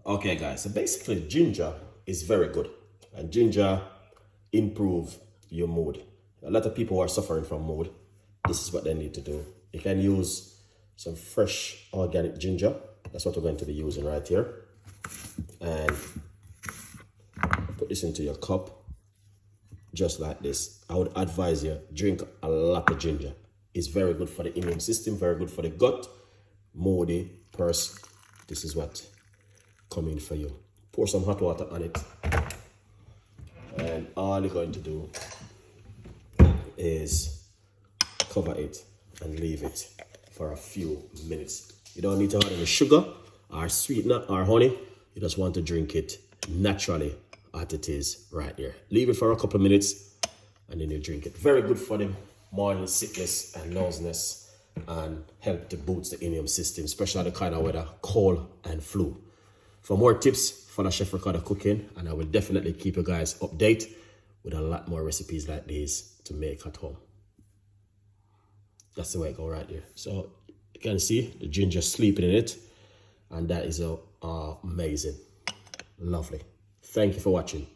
Okay guys, so basically ginger is very good, and ginger improve your mood. A lot of people who are suffering from mood, this is what they need to do. You can use some fresh organic ginger. That's what we're going to be using right here. And put this into your cup, just like this. I would advise you, drink a lot of ginger. It's very good for the immune system, very good for the gut. Moody person, this is what coming for you. Pour some hot water on it, and all you're going to do is cover it and leave it for a few minutes. You don't need to add any sugar or sweetener or honey. You just want to drink it naturally as it is right here. Leave it for a couple of minutes and then you drink it. Very good for the morning sickness and nauseousness, and help to boost the immune system, especially the kind of weather, cold and flu. For more tips, follow Chef Ricardo Cooking, and I will definitely keep you guys updated with a lot more recipes like these to make at home. That's the way it goes right there. So you can see the ginger sleeping in it, and that is amazing. Lovely. Thank you for watching.